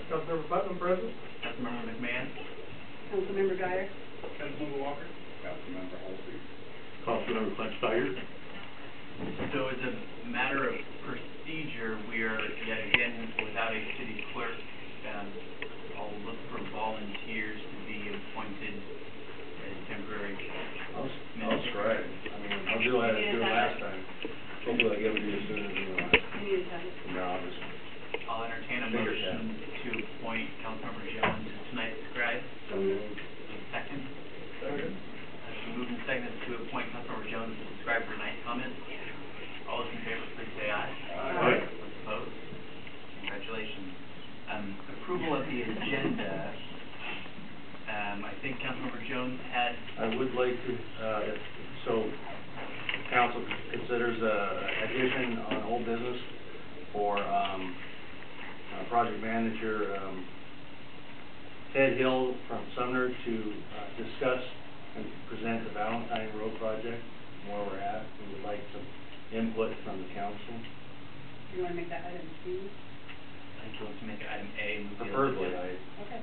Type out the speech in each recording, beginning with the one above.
Councilmember Putnam, present. Councilmember McMahon. Councilmember Guyer. Councilmember Walker. Councilmember Holsey. Councilmember Clint Steyer. So as a matter of procedure, we are yet again without a city clerk. I'll look for volunteers to be appointed as temporary I'll scribe. I mean, I'll do what I had to do last time. Hopefully I get it to you as soon as you know. You need to have it. No, I'll just. I'll entertain a Figure motion to appoint Councilmember Jones as tonight's scribe. So moved. Second. Second. Moved and seconded to appoint Councilmember Jones as the scribe for tonight's comments. All those in favor, please say aye. Aye. Those opposed? Congratulations. Approval of the agenda. I think Councilmember Jones had. I would like to, so council considers addition on old business for project manager Ted Hill from Sumner to discuss and present the Valentine Road project, where we're at. We would like some input from the council. You want to make that item C? I think you want to make it item A. Move the Preferably, other Okay.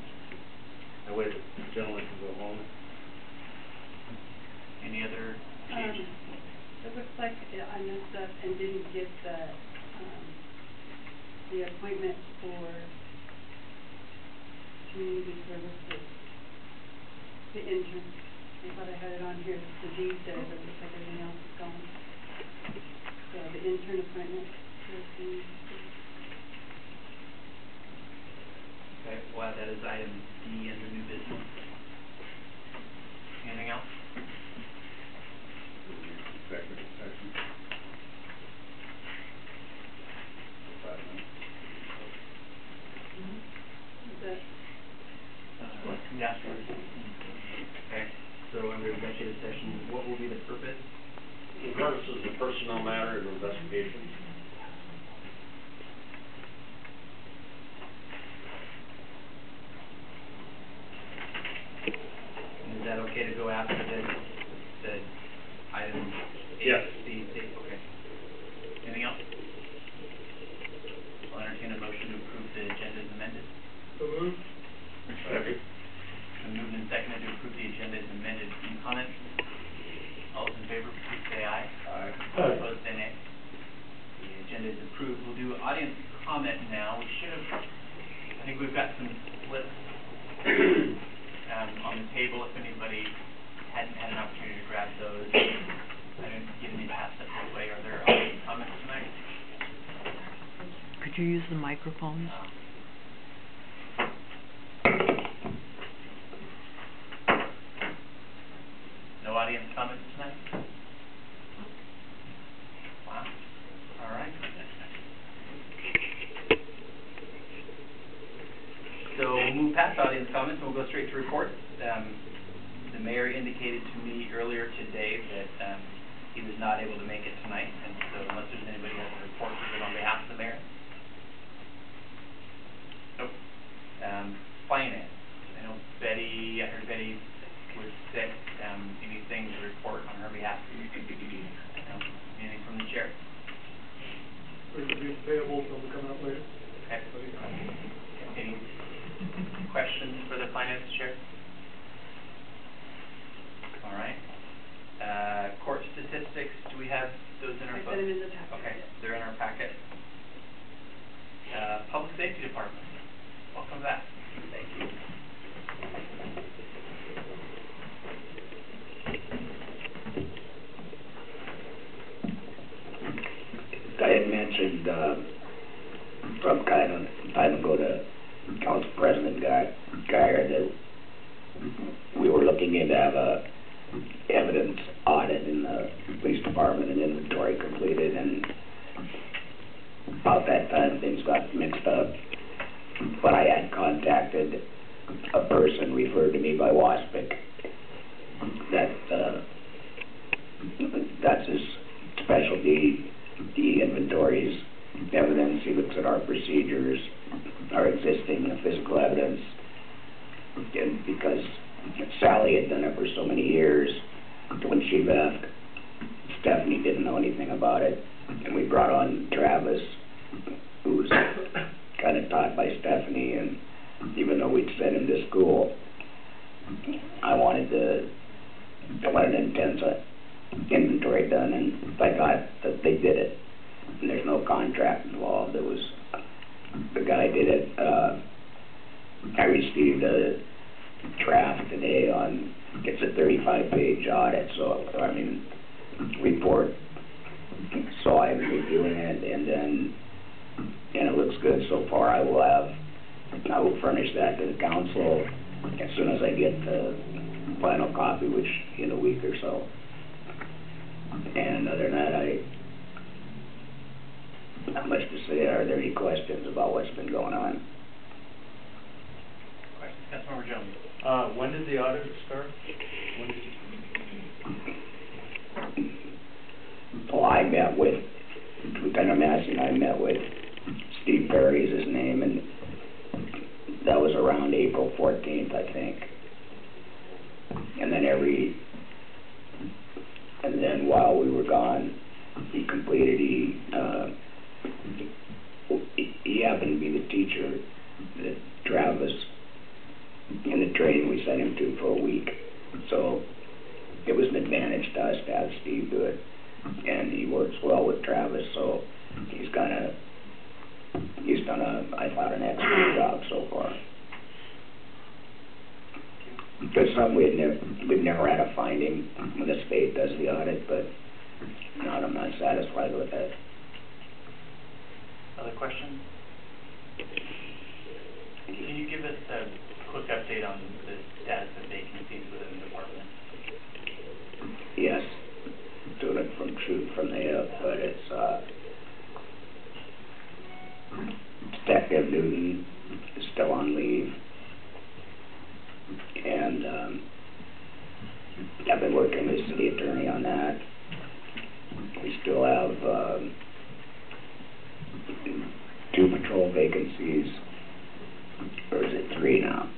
that way the gentleman can go home. Any other changes? It looks like I messed up and didn't get the appointment for community services, the intern. I thought I had it on here, the G said, but it looks like everything else is gone. So the intern appointment for community services. Okay, well, that is item D under new business. Anything else? Executive session. 5 minutes. Is that, Yeah. Okay, so under executive session, what will be the purpose? The purpose is a personnel matter and investigation. And is that okay to go after the item A, Yes. B, C? Okay. Anything else? I'll entertain a motion to approve the agenda as amended. So moved. Second. Moved and seconded to approve the agenda as amended. Any comments? All those in favor, please say aye. Aye. Aye. Opposed, say nay. The agenda is approved. We'll do audience comment now. We should have, I think we've got some slips on the table if anybody hadn't had an opportunity to grab those. I didn't get any passed up this way. Are there audience comments tonight? Could you use the microphones? No audience comments tonight? Wow. All right. So we'll move past audience comments and we'll go straight to reports. The mayor indicated to me earlier today that he was not able to make it tonight, and so unless there's anybody who has a report to give on behalf of the mayor. Nope. Finance. I know Betty, I heard Betty was sick. Anything to report on her behalf? No. Anything from the chair? There's a big payable, that'll be coming up later. Okay. Any questions for the finance chair? All right. Court statistics, do we have those in our book? I put them in the packet. Okay, they're in our packet. Public Safety Department, welcome back. Thank you. I had mentioned from kind of time ago to Council President Guyer that we were looking into have a evidence audit in the police department and inventory completed, and about that time things got mixed up. But I had contacted a person referred to me by Waspic that's his specialty. He inventories evidence, he looks at our procedures, our existing physical evidence, and because Sally had done it for so many years, when she left, Stephanie didn't know anything about it, and we brought on Travis, who's got kinda taught by Stephanie, and even though we'd sent him to school, I wanted an intense inventory done, and I thought that they did it. And there's no contract involved, it was, the guy did it. I received a draft today on, it's a 35-page audit, report, so I'm reviewing it, and it looks good so far. I will furnish that to the council as soon as I get the final copy, which in a week or so. And other than that, not much to say. Are there any questions about what's been going on? Questions, Councilmember Jones? When did the audit start? When did Well, I met with Lieutenant Massey, and I met with Steve Perry is his name, and that was around April 14th, I think. And then while we were gone, he happened to be the teacher that Travis, in the training we sent him to for a week. So it was an advantage to us to have Steve do it. And he works well with Travis, so he's done I thought, an excellent job so far. Because we've never had a finding when the state does the audit, but I'm not satisfied with that. Other questions? Can you give us a quick update on the status of vacancies within the department? Yes, doing it from the hip, but it's Detective Newton is still on leave, and I've been working with the city attorney on that. We still have 2 patrol vacancies, or is it 3 now?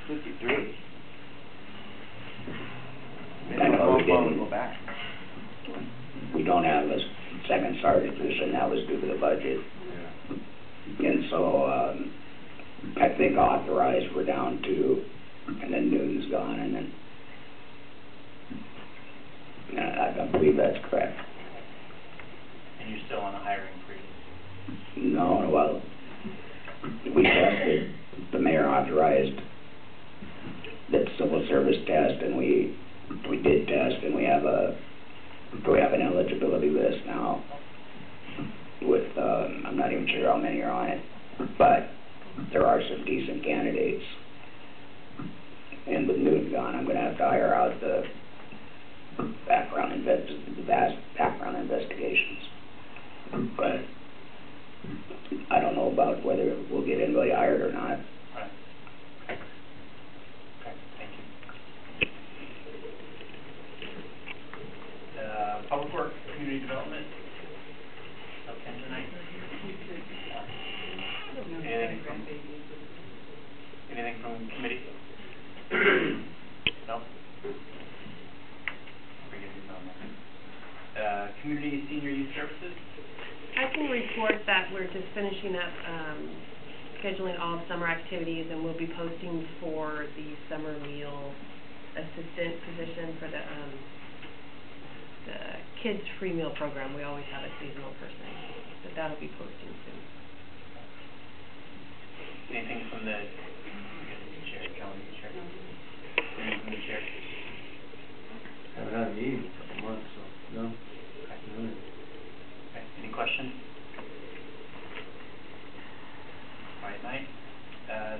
53. I know we didn't. Go back. We don't have a second sergeant position, that was due to the budget. And so, I think authorized we're down 2, and then Newton's gone, and then, I believe that's correct. And you're still on a hiring freeze? No, well, we tested, the mayor authorized the civil service test, and we did test, and we have an eligibility list now with, I'm not even sure how many are on it, but there are some decent candidates. And with Newton gone, I'm gonna have to hire out the background investigations. But I don't know about whether we'll get anybody hired or not. Right. Okay, thank you. Public Works, Community Development, no Ken tonight? Anything from committee? No? Forgive me, no. Community Senior Youth Services? I can report that we're just finishing up scheduling all summer activities, and we'll be posting for the summer meal assistant position for the kids free meal program. We always have a seasonal person, but that'll be posting soon. Anything from the chair, Kelly, chair? Anything from the chair? Haven't had a meeting in a couple months, so, no. Okay. Okay, any questions? All right, Mike.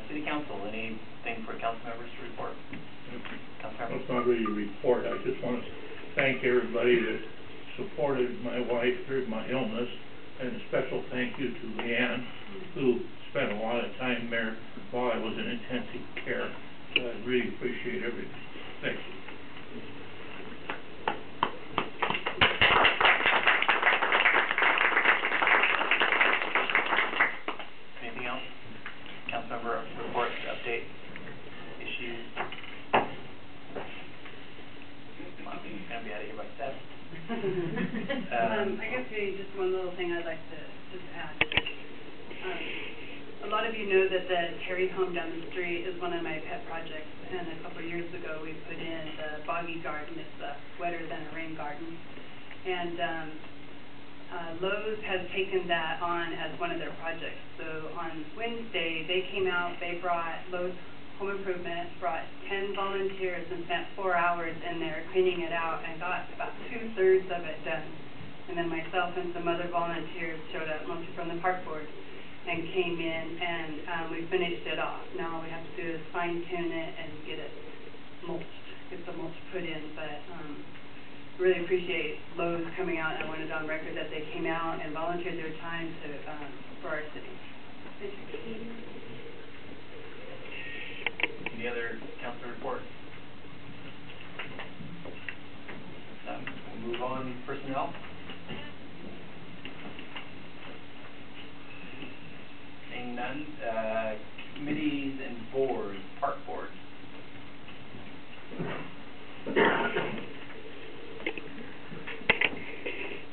City Council, anything for council members to report? Councilmember? It's not really a report, I just want to thank everybody that supported my wife through my illness, and a special thank you to Leanne, who spent a lot of time there while I was in intensive care. So I really appreciate everything. Thank you. Anything else? Councilmember reports, update, issues? Come on, we're gonna be out of here by 7. I guess maybe just one little thing I'd like to just add. of you know that the Terry home down the street is one of my pet projects, and a couple of years ago, we put in the boggy garden. It's wetter than a rain garden. And Lowe's has taken that on as one of their projects. So on Wednesday, they came out, Lowe's Home Improvement brought 10 volunteers and spent 4 hours in there cleaning it out and got about 2/3 of it done. And then myself and some other volunteers showed up, mostly from the park board, and came in, and we finished it off. Now all we have to do is fine tune it and get it mulched, get the mulch put in. But really appreciate Lowe's coming out, and I wanted on record that they came out and volunteered their time to for our city. Thank you. Any other council reports? We'll move on. Personnel. Seeing none. Committees and boards. Park board.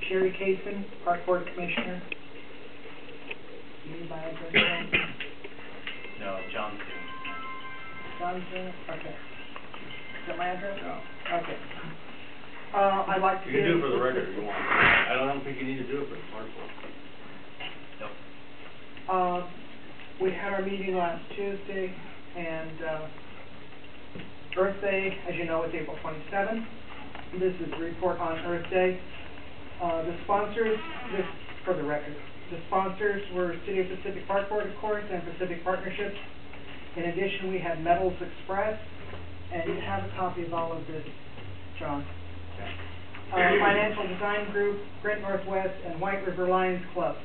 Sherry Cason, Park Board Commissioner. Need my address? No, John Soon. Johnson, okay. Is that my address? No. Okay. I'd like to... You can do it for the record if you want. I don't think you need to do it for the park board. Nope. We had our meeting last Tuesday, and Earth Day, as you know, is April 27th. This is the report on Earth Day. The sponsors, this for the record, the sponsors were City of Pacific Park Board, of course, and Pacific Partnerships. In addition, we had Metals Express, and you have a copy of all of this, John. Financial Design Group, Brent Northwest, and White River Lions Club.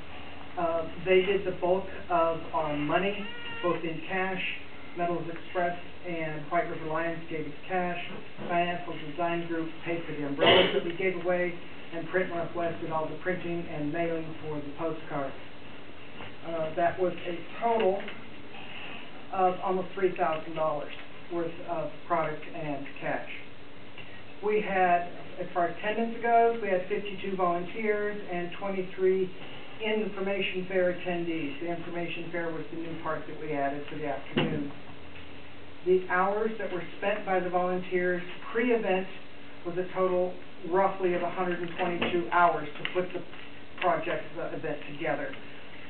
They did the bulk of our money, both in cash. Metals Express and White River Lions gave us cash. Financial Design Group paid for the umbrellas that we gave away, and Print Northwest did all the printing and mailing for the postcards. That was a total of almost $3,000 worth of product and cash. We had, as far as attendance goes, we had 52 volunteers and 23 information fair attendees. The information fair was the new part that we added for the afternoon. The hours that were spent by the volunteers pre-event was a total roughly of 122 hours to put the project, the event together.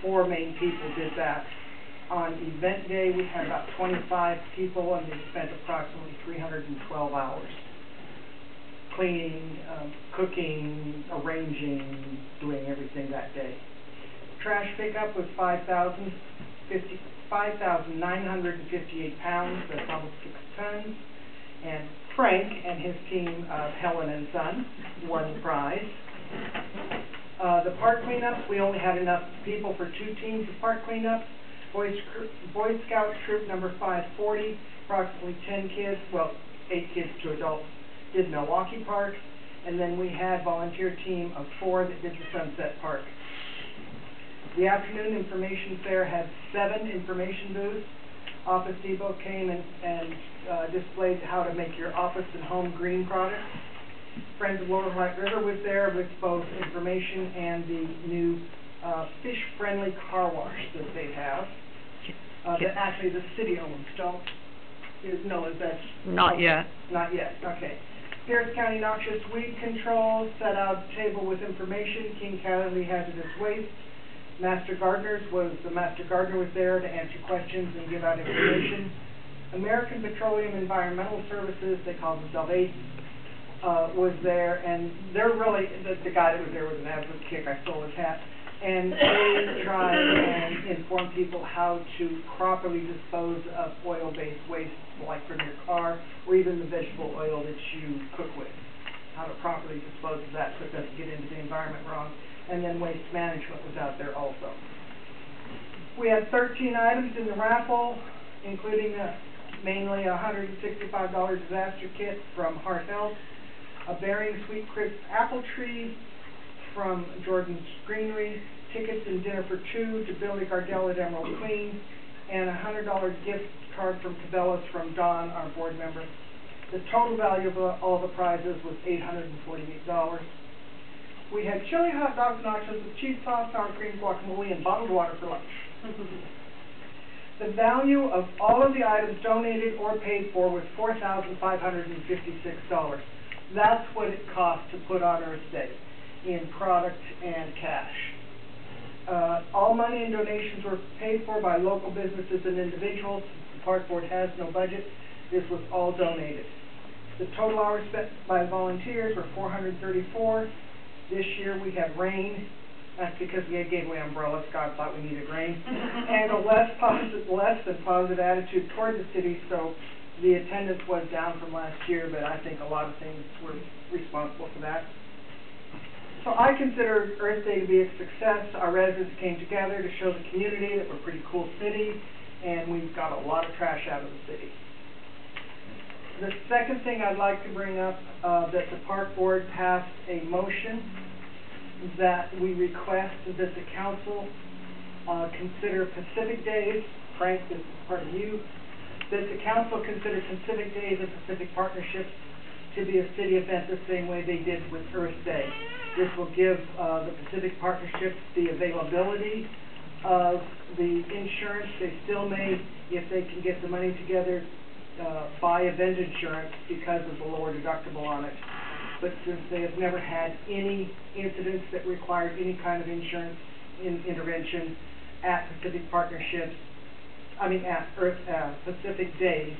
4 main people did that. On event day, we had about 25 people, and they spent approximately 312 hours. Cleaning, cooking, arranging, doing everything that day. Trash pickup was 5,958 pounds, that's almost 6 tons. And Frank and his team of Helen and Son won the prize. The park cleanups, we only had enough people for 2 teams of park cleanups. Boy Scout Troop number 540, approximately 10 kids, well, 8 kids to adults, did Milwaukee Park. And then we had volunteer team of 4 that did the Sunset Park. The afternoon information fair had 7 information booths. Office Depot came and displayed how to make your office and home green products. Friends of Lower White River was there with both information and the new fish-friendly car wash that they have. That actually the city owns, is that? Not yet. Not yet, okay. Pierce County Noxious Weed Control set out a table with information. King County Hazardous Waste. The Master Gardener was there to answer questions and give out information. American Petroleum Environmental Services, they call themselves ACE, was there, and they're really, the guy that was there was an absolute kick. I stole his hat. And they try and inform people how to properly dispose of oil-based waste, like from your car, or even the vegetable oil that you cook with. How to properly dispose of that so it doesn't get into the environment wrong. And then waste management was out there also. We had 13 items in the raffle, including mainly a $165 disaster kit from Heart Health, a Bering Sweet Crisp apple tree from Jordan's Greenery, tickets and dinner for 2 to Billy Gardell at Emerald Queen, and a $100 gift card from Cabela's from Don, our board member. The total value of all the prizes was $848. We had chili hot dogs and nachos with cheese sauce, sour cream, guacamole, and bottled water for lunch. The value of all of the items donated or paid for was $4,556. That's what it cost to put on Earth Day in product and cash. All money and donations were paid for by local businesses and individuals. The park board has no budget. This was all donated. The total hours spent by volunteers were 434. This year we had rain. That's because we gave away umbrellas. God thought we needed rain. And a less than positive attitude toward the city, so the attendance was down from last year, but I think a lot of things were responsible for that. So I consider Earth Day to be a success. Our residents came together to show the community that we're a pretty cool city, and we've got a lot of trash out of the city. The second thing I'd like to bring up, that the park board passed a motion that we request that the council consider Pacific Days. Frank, this is part of you. That the council consider Pacific Days and Pacific Partnerships to be a city event the same way they did with Earth Day. This will give the Pacific Partnerships the availability of the insurance. They still may, if they can get the money together, buy event insurance because of the lower deductible on it. But since they have never had any incidents that required any kind of insurance intervention at Pacific Partnerships, at Pacific Days,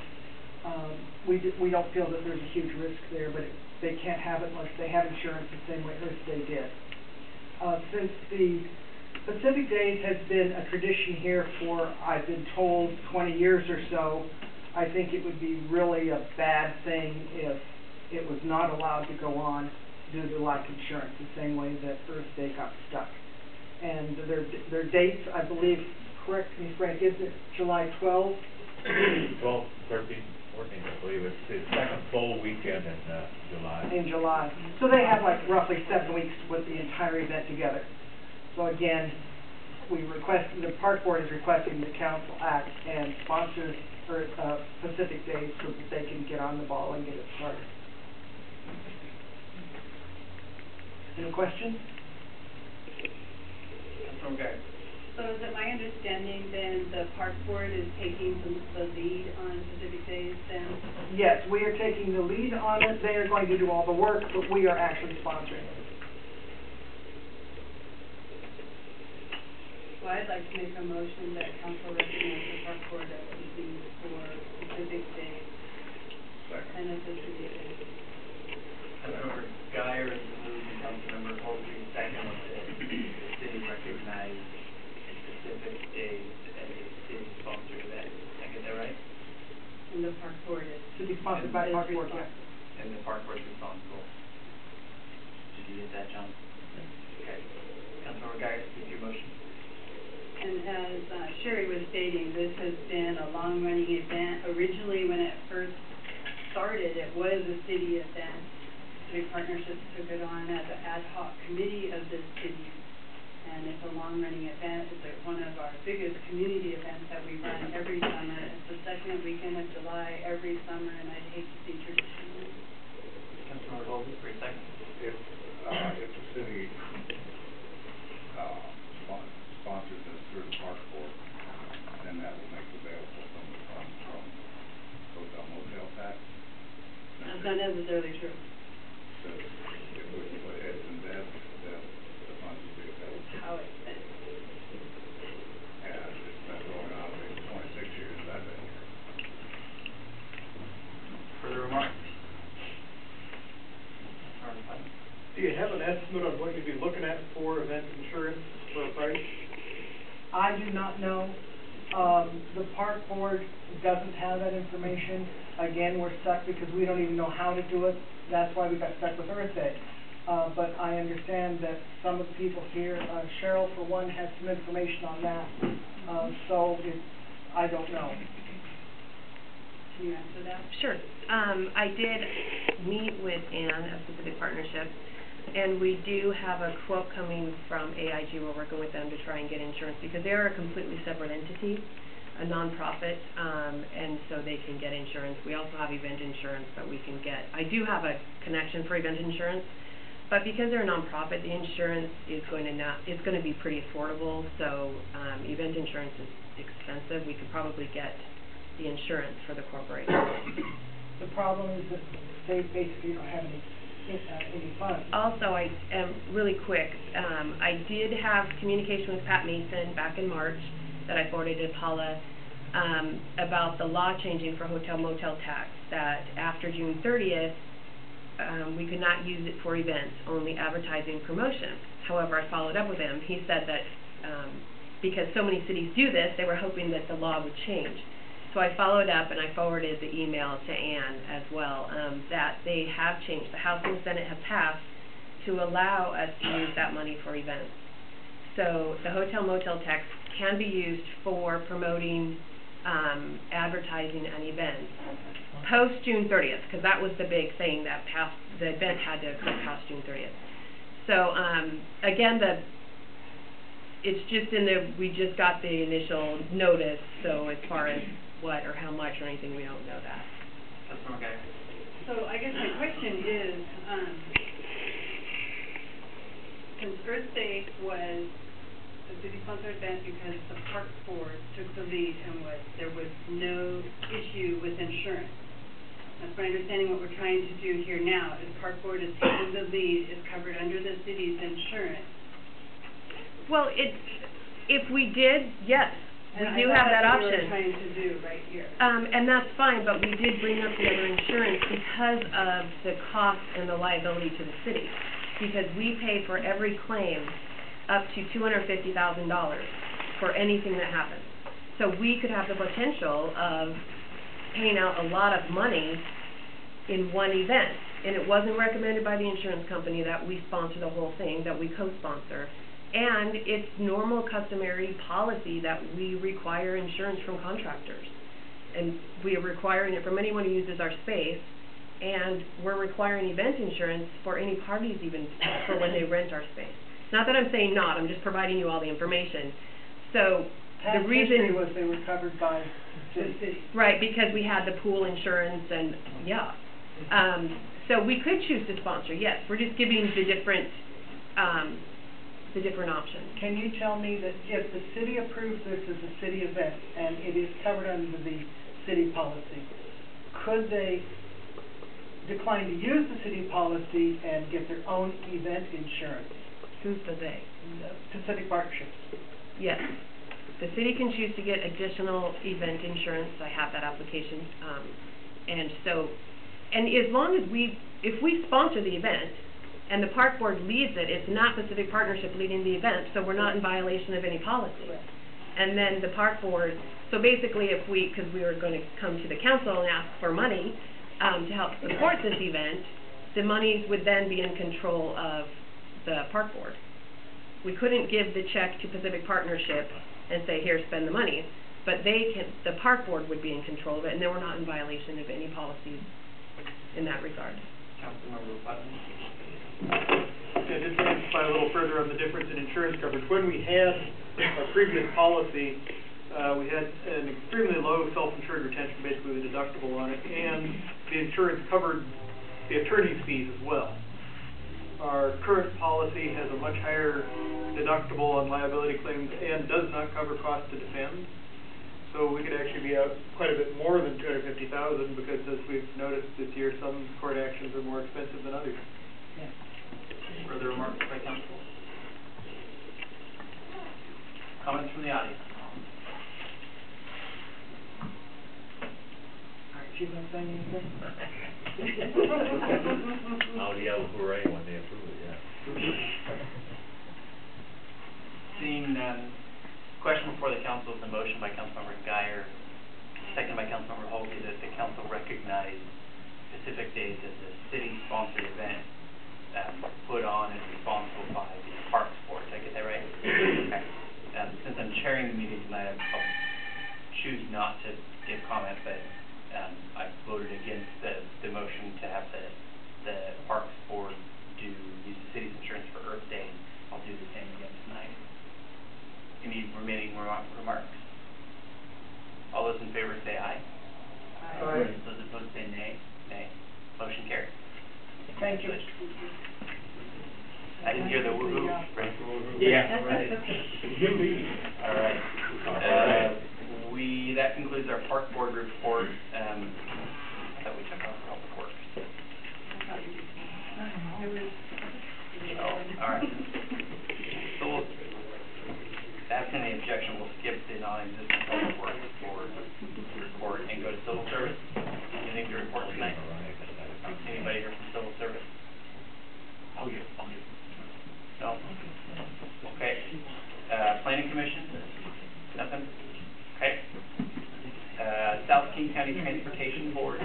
we don't feel that there's a huge risk there, but they can't have it unless they have insurance the same way Earth Day did. Since the Pacific Days has been a tradition here for, I've been told, 20 years or so, I think it would be really a bad thing if it was not allowed to go on due to lack of insurance, the same way that Earth Day got stuck. And their dates, I believe, correct me, Frank, is it July 12th? 12th, 13th, 14th, I believe. It's the second full weekend in July. In July. So they have like roughly 7 weeks to put the entire event together. So again, the park board is requesting the council act and sponsor Pacific Days so that they can get on the ball and get it started. Any questions? Okay. So is it my understanding then the park board is taking the lead on Pacific Days then? Yes, we are taking the lead on it. They are going to do all the work, but we are actually sponsoring it. Well, I'd like to make a motion that council recommends the park board as the lead for Pacific Days and as a city event. Councilmember Guyer is moved and Councilmember Holsey second that the city recognize Pacific Days as a city-sponsored event. Did I get that right? And the park board is. To be sponsored by park board, yeah. And the park board is responsible. Did you get that, John? Okay. Councilmember Guyer, speak your motion. And as Sherry was stating, this has been a long-running event. Originally, when it first started, it was a city event. Pacific Partnerships took it on as an ad hoc committee of the city, and it's a long-running event. It's one of our biggest community events that we run every summer. It's the second weekend of July every summer, and I'd hate to see tradition. Councilmember Holsey, for a second. If the city sponsors this through the park board, then that will make available some of the funds from hotel motel tax. That's not necessarily true. So if we can put heads in bed, then the funds will be available. How it's spent. And it's been going on for 26 years that I've been here. Further remarks? Do you have an estimate on what you'd be looking at for event insurance for a price? I do not know. The park board doesn't have that information. Again, we're stuck because we don't even know how to do it. That's why we got stuck with Earth Day. But I understand that some of the people here, Cheryl for one, has some information on that. I don't know. Can you answer that? Sure. I did meet with Ann of Pacific Partnerships, and we do have a quote coming from AIG. We're working with them to try and get insurance because they are a completely separate entity, a nonprofit, and so they can get insurance. We also have event insurance that we can get. I do have a connection for event insurance, But because they're a nonprofit, the insurance is going to be pretty affordable, so, event insurance is expensive. We could probably get the insurance for the corporation. The problem is that they basically don't have any funds. Also, really quick, I did have communication with Pat Mason back in March that I forwarded to Paula, about the law changing for hotel motel tax, that after June 30th, we could not use it for events, only advertising and promotion. However, I followed up with him. He said that because so many cities do this, they were hoping that the law would change. So I followed up and I forwarded the email to Ann as well, that they have changed. The House and the Senate have passed to allow us to use that money for events. So the hotel motel tax can be used for promoting advertising and events post June 30th, because that was the big thing that passed. The event had to occur past June 30th. So again, it's just we just got the initial notice. So as far as what or how much or anything, we don't know that. Councilmember Geyer. So I guess my question is, since Earth Day was a city-sponsored event because the park board took the lead and there was no issue with insurance. That's my understanding. What we're trying to do here now is park board is taking the lead, is covered under the city's insurance. Well, if we did, yes, we do have that option. That's what we're trying to do right here. And that's fine, but we did bring up the other insurance because of the cost and the liability to the city. Because we pay for every claim up to $250,000 for anything that happens. So we could have the potential of paying out a lot of money in one event. And it wasn't recommended by the insurance company that we sponsor the whole thing, that we co-sponsor. And it's normal, customary policy that we require insurance from contractors. And we are requiring it from anyone who uses our space. And we're requiring event insurance for any parties, even for when they rent our space. Not that I'm saying not, I'm just providing you all the information. So the reason was they were covered by the city. Right, because we had the pool insurance and, yeah. So we could choose to sponsor, yes. We're just giving the different options. Can you tell me that if the city approves this as a city event and it is covered under the city policy, could they decline to use the city policy and get their own event insurance? Who's the they? Pacific Partnerships. Yes. The city can choose to get additional event insurance. I have that application. And as long as if we sponsor the event and the park board leads it, it's not Pacific Partnership leading the event, so we're not in violation of any policy. Right. And then the park board, so basically because we were going to come to the council and ask for money to help support this event, the monies would then be in control of the park board. We couldn't give the check to Pacific Partnership and say, here, spend the money, but the park board would be in control of it, and then we're not in violation of any policies in that regard. Councilmember Putnam. Yeah, just to amplify a little further on the difference in insurance coverage. When we had our previous policy, we had an extremely low self-insured retention, basically the deductible on it, and the insurance covered the attorney's fees as well. Our current policy has a much higher deductible on liability claims and does not cover cost to defend. So we could actually be out quite a bit more than $250,000 because, as we've noticed this year, some court actions are more expensive than others. Yeah. Further remarks by council? Comments from the audience? Aren't you going to say anything? Oh, yeah, we'll right when they approve it, yeah. Seeing question before the council is a motion by Councilmember Geyer, second by Councilmember Holsey, that the council recognize Pacific Days as a city-sponsored event put on and responsible by the Parks Board. Did I get that right? Okay. Since I'm chairing the meeting tonight, I'll choose not to give comment, but I voted against the motion to have the Parks Board use the city's insurance for Earth Day. I'll do the same again tonight. Any remaining remarks? All those in favor say aye. Aye. Those opposed say nay. Nay. Motion carries. Thank you. Congratulations. I didn't hear the woo-hoo, right? Yeah, right. All right. That concludes our park board report. I thought we took off public works. Oh, all right. So we'll, absent any objection, we'll skip the non-existent public works board report and go to civil service. Anything to report tonight? Anybody here from civil service? No? Okay. Planning commission? Nothing? Okay. South King County Transportation Board?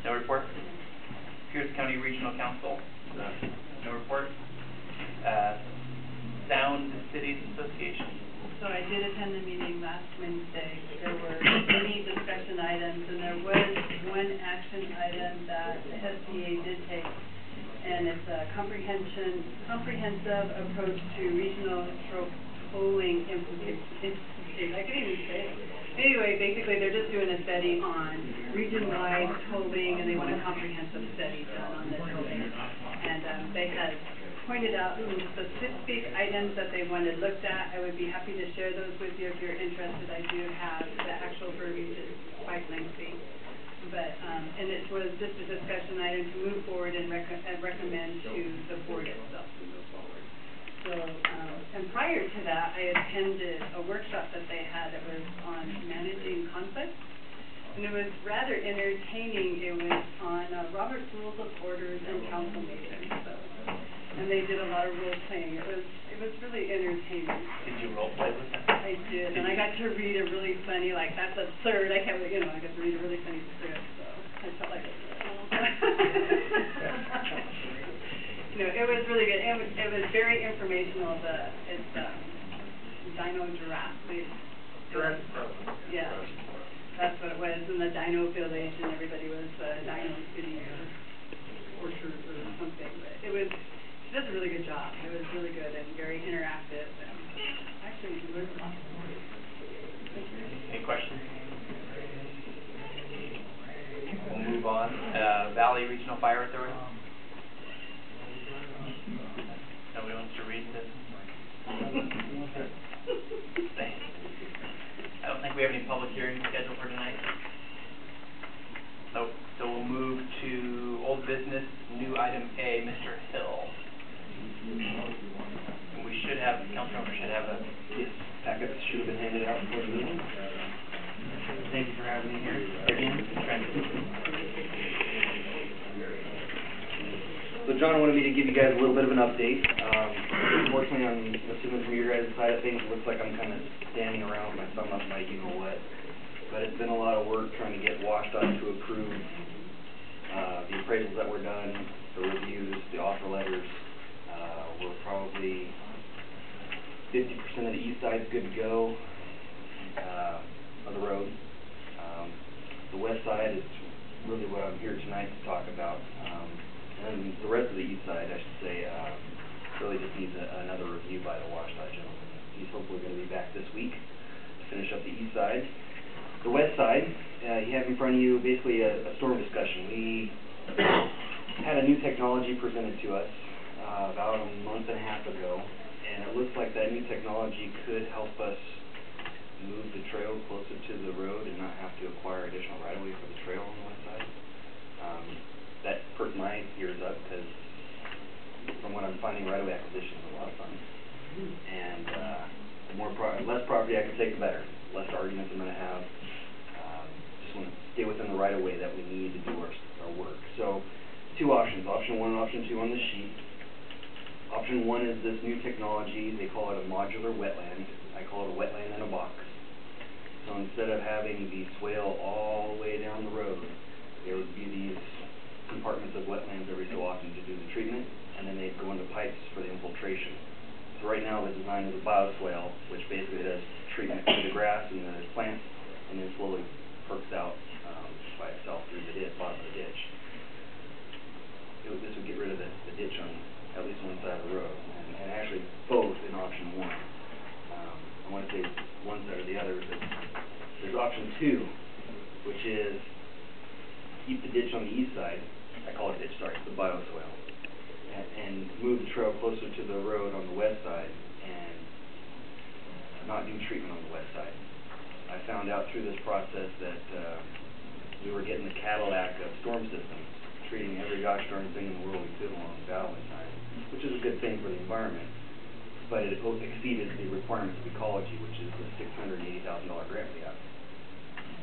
No report? Pierce County Regional Council? No report? Sound Cities Association? So I did attend the meeting last Wednesday. There were many discussion items, and there was one action item that the SCA did take, and it's a comprehensive approach to regional tolling implementation. I couldn't even say it. Anyway, basically, they're just doing a study on region-wide tolling, and they want a comprehensive study done on the tolling. And they had pointed out some specific items that they wanted looked at. I would be happy to share those with you if you're interested. I do have the actual verbiage, it's quite lengthy. But, and it was just a discussion item to move forward and recommend to the board itself to move forward. So, and prior to that, I attended a workshop that they had that was on managing conflict. And it was rather entertaining. It was on Robert's Rules of Orders and council meetings. So, and they did a lot of role playing. It was really entertaining. Did you role play with them? I did, and I got to read a really funny, like, that's absurd. I got to read a really funny script, so I felt like it it was really good. It was very informational. It's Dino Giraffe. Yeah, that's what it was. And the Dino Village, and everybody was Dino City or Orchard or something. But it was. She does a really good job. It was really good and very interactive. And actually, we learned a lot. Any questions? We'll move on. Valley Regional Fire Authority. Nobody wants to read this? I don't think we have any public hearings scheduled for tonight. Nope. So we'll move to old business, new item A, Mr. Hill. And we should have, Councilmember should have a... Yes, packets should have been handed out before the meeting. Thank you for having me here again. So John wanted me to give you guys a little bit of an update. Unfortunately, I'm assuming from your guys' side of things, it looks like I'm kind of standing around with my thumb up my you-know-what. But it's been a lot of work trying to get washed up to approve the appraisals that were done, the reviews, the offer letters. We're probably 50% of the east side's good to go of the road. The west side is really what I'm here tonight to talk about. And the rest of the east side, I should say, really just needs another review by the WashDOT gentleman. He's hopefully going to be back this week to finish up the east side. The west side, you have in front of you basically a storm discussion. We had a new technology presented to us about a month and a half ago, and it looks like that new technology could help us move the trail closer to the road and not have to acquire additional right-of-way for the trail on the west side. That perked my ears up because from what I'm finding, right-of-way acquisition is a lot of fun. And the less property I can take, the better. Less arguments I'm going to have. Just want to stay within the right-of-way that we need to do our work. So, two options, option 1 and option 2 on the sheet. Option 1 is this new technology. They call it a modular wetland. I call it a wetland in a box. So instead of having the swale all the way down the road, there would be these compartments of wetlands every so often to do the treatment, and then they'd go into pipes for the infiltration. So right now the design is a bioswale, which basically does treatment for the grass and the plants, and then slowly perks out by itself through the bottom of the ditch. This would get rid of the ditch on at least one side of the road, and actually both in option 1. I want to say one side or the other, but there's option 2, which is keep the ditch on the east side. I call it ditch, sorry, it's the bioswale. and move the trail closer to the road on the west side and not do treatment on the west side. I found out through this process that we were getting the Cadillac of storm systems, treating every gosh darn thing in the world we could along Valentine, which is a good thing for the environment, but it exceeded the requirements of ecology, which is the $680,000 grant we have.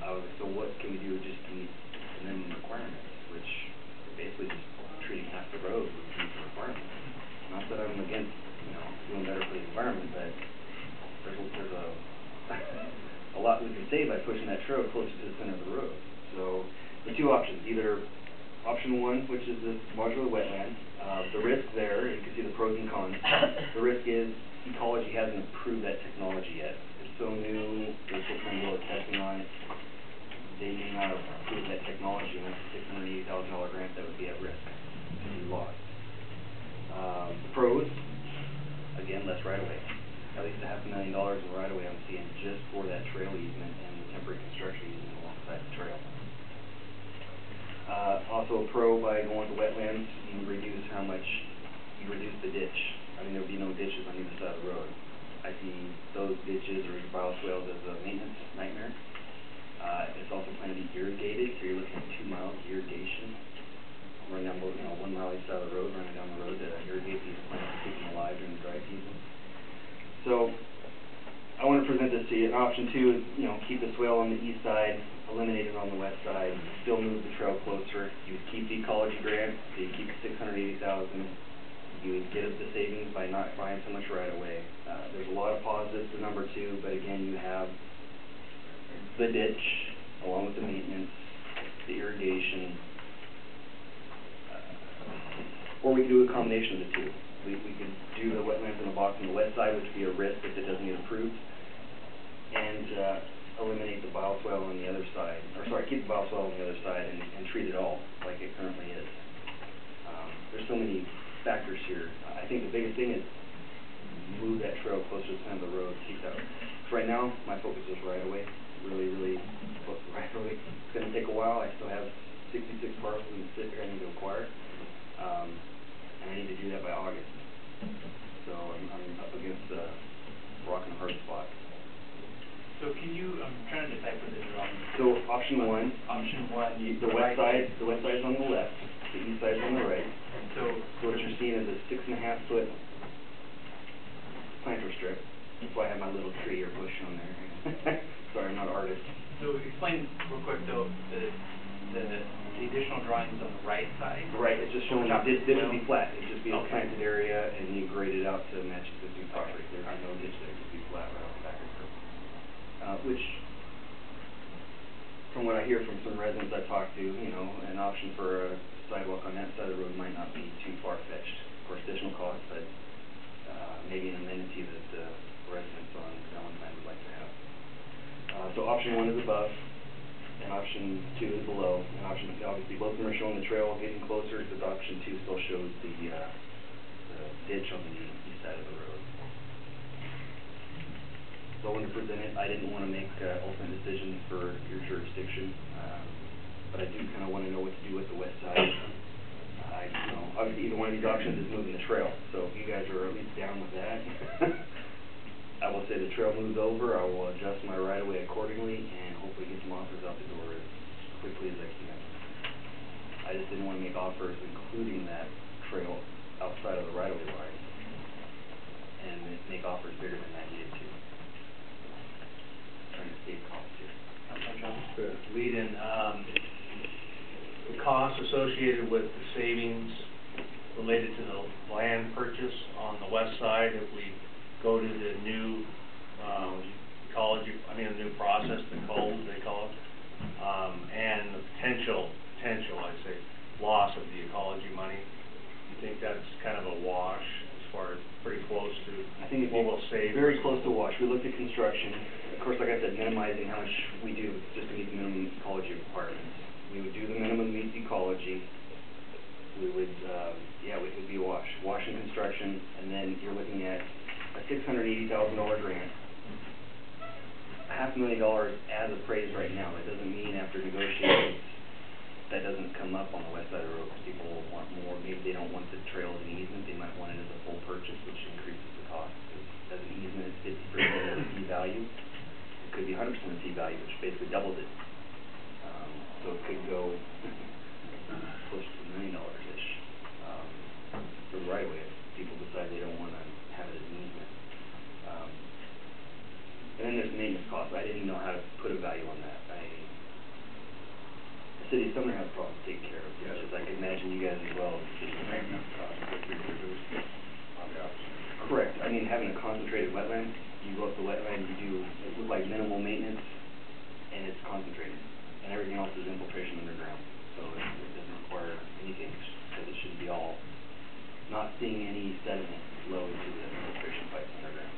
I was like, so what can we do to just meet the minimum requirements, which basically just treating half the road would meet the requirements. Not that I'm against, doing better for the environment, but there's a lot we can save by pushing that trail closer to the center of the road. So the two options, either option one, which is this modular wetland, the risk there, you can see the pros and cons. The risk is ecology hasn't approved that technology yet. It's so new, they're still trying to do all the testing on it. They may not approve that technology, and that's a $680,000 grant that would be at risk to be lost. The pros, again, less right-of-way. At least $500,000 in right-of-way I'm seeing just for that trail easement and the temporary construction easement alongside the trail. Also a pro, by going to wetlands, you reduce the ditch. I mean, there'll be no ditches on either side of the road. I see those ditches or bioswales as a maintenance nightmare. It's also planned to be irrigated, so you're looking at 2 miles of irrigation. Running down, 1 mile each side of the road, running down the road to irrigate these plants to keep them alive during the dry season. So, I want to present this to you. And option two is, keep the swale on the east side, eliminate it on the west side, still move the trail closer. You would keep the ecology grant, so you keep the $680,000. You would get the savings by not buying so much right away. There's a lot of positives to number two, but again, you have the ditch, along with the maintenance, the irrigation, or we could do a combination of the two. We could do the wetlands in the box on the west side, which would be a risk if it doesn't get approved, and eliminate the bioswale on the other side, keep the bioswale on the other side and treat it all like it currently is. There's so many factors here. I think the biggest thing is move that trail closer to the center of the road, keep that. So right now, my focus is right away. Really close to right away. It's going to take a while. I still have 66 parcels in the city I need to acquire, and I need to do that by August. So I'm up against a rock and a hard spot. So can you, I'm trying to decipher the drawing. So option one. The west side's on the left, the east side's on the right. So what you're seeing is a 6.5 foot planter strip. That's why I have my little tree or bush on there. Sorry, I'm not an artist. So explain real quick though, the additional drawings on the right side? Right, it's just showing that this would be flat. It'd just be a planted area and you grade it out to match existing property. There'd be no ditch there, it'd just be flat right off the back of the curb. Which, from what I hear from some residents I talk to, an option for a sidewalk on that side of the road might not be too far-fetched. Of course, additional cost, but maybe an amenity that residents on Valentine would like to have. So option one is above, and option two is below. And obviously both of them are showing the trail getting closer, but option two still shows the ditch on the east side of the road. So I wanted to present it. I didn't want to make ultimate decisions for your jurisdiction, but I do kind of want to know what to do with the west side. Obviously either one of these options is moving the trail, so if you guys are at least down with that, I will say the trail moves over, I will adjust my right-of-way accordingly, and hopefully get some offers out the door as quickly as I can. I just didn't want to make offers including that trail outside of the right-of-way line, and make offers bigger than I needed to. Trying to save costs here. Councilor Jones? Lead in, the costs associated with the savings related to the land purchase on the west side, if we go to the new a new process, the code they call it, and the potential, I say, loss of the ecology money, you think that's kind of a wash as far as pretty close to I think what we'll save? Very close to wash. We looked at construction. Of course, like I said, minimizing how much we do just to meet the minimum ecology requirements. We would do the minimum meet ecology. We would, it would be a wash. Wash and construction, and then you're looking at a $680,000 grant. $500,000 as appraised right now. That doesn't mean after negotiations that doesn't come up on the west side of the road, because people will want more, maybe they don't want the trail as an easement, they might want it as a full purchase, which increases the cost, because as an easement, it's 50% of the fee value. It could be 100% of the fee value, which basically doubles it. So it could go close to $1 million-ish, for the right of way, if people decide they don't wanna have it as an easement. And then there's maintenance costs. I didn't know how to put a value on that. The city of Sumner has problems taking care of, which is, I can imagine you guys as well. Maintenance costs would be reduced on the opposite. Correct. I mean, having a concentrated wetland, you go up the wetland, you do, it looks like minimal maintenance, and it's concentrated. And everything else is infiltration underground, so it doesn't require anything, because it should be all, not seeing any sediment flow into the infiltration pipes underground.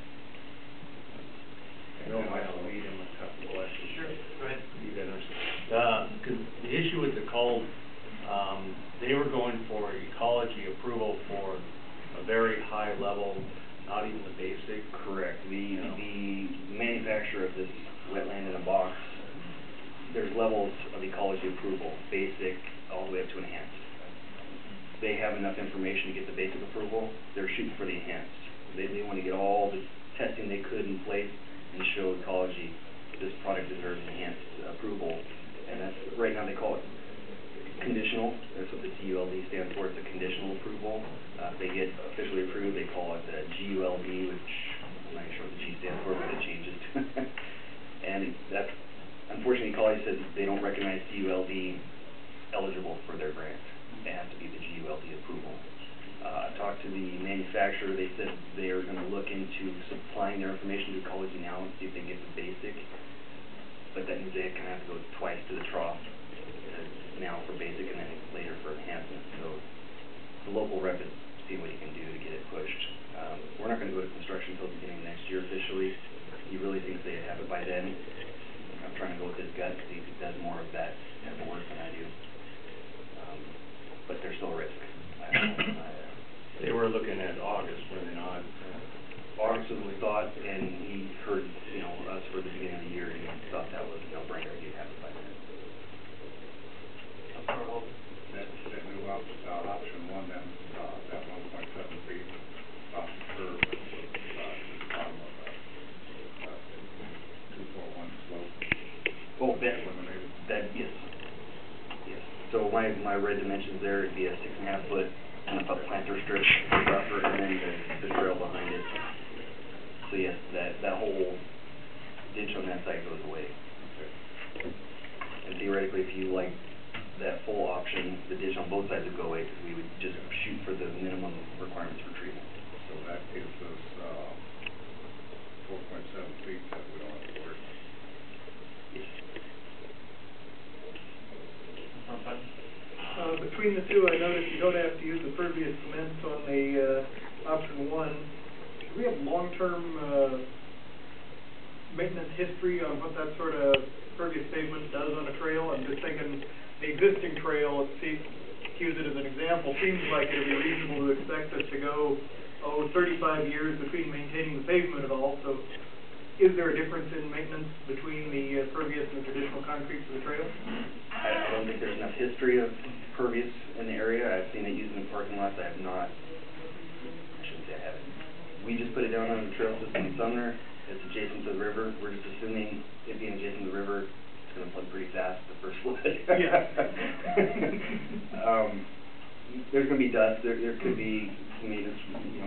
I know I'll lead him a couple questions. Sure, go ahead. You got it. Because the issue with the cold, they were going for ecology approval for a very high level, not even the basic. Correct. The manufacturer of this wetland in a box, there's levels of ecology approval, basic all the way up to enhanced. They have enough information to get the basic approval, they're shooting for the enhanced. They want to get all the testing they could in place and show ecology this product deserves enhanced approval. And that's, right now they call it conditional, that's what the CULD stands for, it's a conditional approval. If they get officially approved, they call it GULD, which I'm not sure what the G stands for, but it changes. And that's, unfortunately, ecology says they don't recognize CULD eligible for their grant. It has to be the GULD approval. I talked to the manufacturer, they said they are gonna look into supplying their information to ecology now and see if they can get the basic. But that means they kinda have to go twice to the trough, now for basic and then later for enhancement. So the local rep is seeing what he can do to get it pushed. We're not gonna go to construction until the beginning of next year officially. He really thinks they have it by then. I'm trying to go with his gut, because he does more of that type of work than I do. But there's still a risk. They were looking at August, were they not? August was thought, and he heard, us for the beginning of the year, and he thought that was a no-brainer, he'd have it by then. That new option one, then, that 1.7 feet off the curve, that was, bottom of the 241 slope. Oh, Eliminated. yes. Yes. So my red dimensions there would be a 6.5 foot kind of a planter strip buffer, and then the trail behind it. So yes, that whole ditch on that side goes away. Okay. And theoretically, if you like that full option, the ditch on both sides would go away, because we would just shoot for the minimum requirements for treatment. So that gives us, 4.7 feet that we don't have to worry about. Yes. Between the two, I noticed you don't have to use the pervious cement on the, option one. Do we have long-term, maintenance history on what that sort of pervious pavement does on a trail? I'm just thinking, the existing trail, to use it as an example, seems like it would be reasonable to expect us to go, 35 years between maintaining the pavement at all. So is there a difference in maintenance between the pervious and the traditional concrete for the trail? I don't think there's enough history of pervious in the area. I've seen it used in the parking lots. I shouldn't say I haven't. We just put it down on the trail system in Sumner. It's adjacent to the river. We're just assuming it being adjacent to the river, it's gonna flood pretty fast the first flood. Yeah. There's gonna be dust. There could be some maintenance,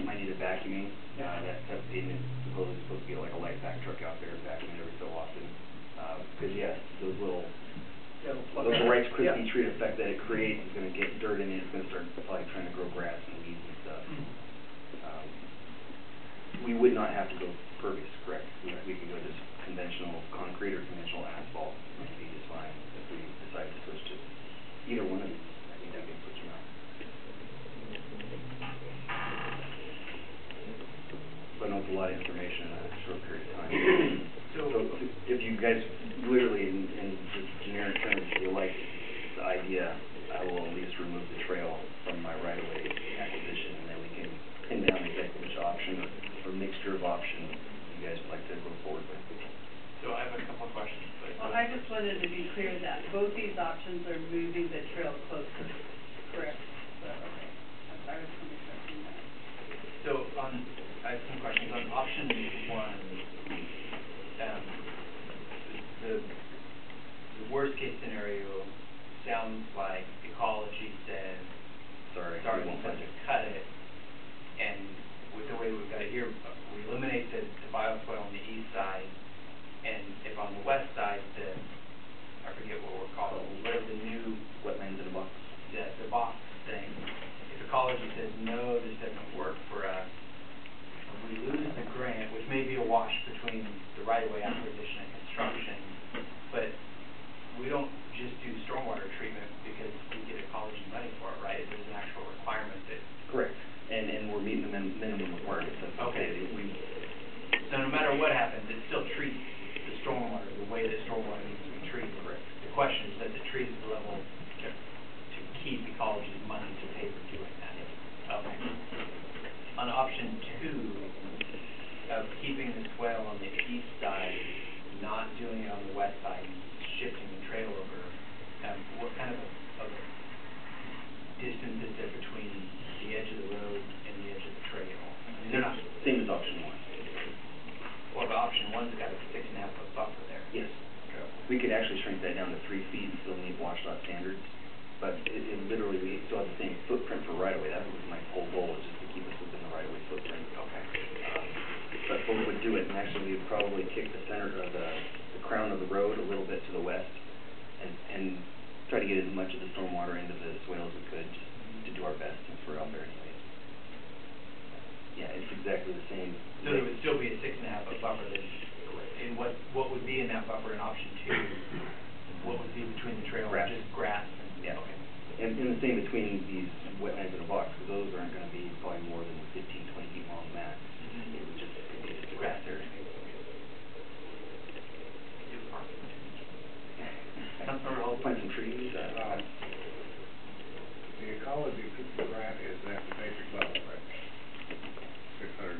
might need a vacuuming. That type of pavement supposed to get like a light vac truck out there and vacuum it every so often. Because those little Rice Krispie treat effect that it creates is gonna get dirt in it. It's gonna start probably trying to grow grass and weeds and stuff. We would not have to go pervious, correct? We could go just conventional concrete or conventional asphalt and be just fine if we decide to switch to either one of these. I think we can switch them out. So I know it's a lot of information in a short period of time. So if you guys literally in just generic terms feel like the idea, I will at least remove the trail from my right-of-way acquisition, and then we can pin down exactly which option or mixture of options you guys would like to go forward with. So I have a couple of questions. Well, I just was wanted to be clear that both these options are moving the trail closer, correct? So, okay, I was understanding that. So I have some questions on option one. The worst case scenario sounds like ecology says, sorry, we said to cut it, and with the way we've got it here, we eliminate the bioswale on the east side, and if on the west side, I forget what we're calling, whatever the new Wetlands in a box. the box thing, if ecology says, no, this doesn't work for us, we lose the grant, which may be a wash between the right-of-way acquisition and construction, but we don't just do stormwater treatment because we get ecology money for it, right? There's an actual requirement that... Correct. And we're meeting the minimum requirements of the Okay. state. So no matter what happens, it still treats the stormwater the way that stormwater needs to be treated. Correct. The question is, does it treat it at the level to keep ecology's money to pay for doing that? Okay. On option two, of keeping the swale on the east side, not doing it on the west side, and shifting the trail over, what kind of a distance is there between the edge of the road and the edge of the trail? I mean, they're not... Same as option one. Well, the option one's got a 6.5 foot buffer there. Yes. We could actually shrink that down to 3 feet and still meet WashDOT standards, but it literally, we still have the same footprint for right-of-way. That was my whole goal, is just to keep us within the right-of-way footprint. Okay. But folks would do it, and actually we'd probably kick the center, or the crown of the road a little bit to the west, and try to get as much of the stormwater into the swale as we could, just to do our best, since we're out there anyways. Yeah, it's exactly the same. So there would still be a 6.5 foot buffer then? Correct. And what would be in that buffer in option two? What would be between the trail? Grass. Just grass? And, Yeah. Okay. And the same between these wetlands in a box, because those aren't going to be probably more than 15, 20 feet long max. Mm-hmm. It would just be just a Grass grass area. Do parking. I'll plant some trees. The ecology piece of grant is at the basic level, right? $680,000,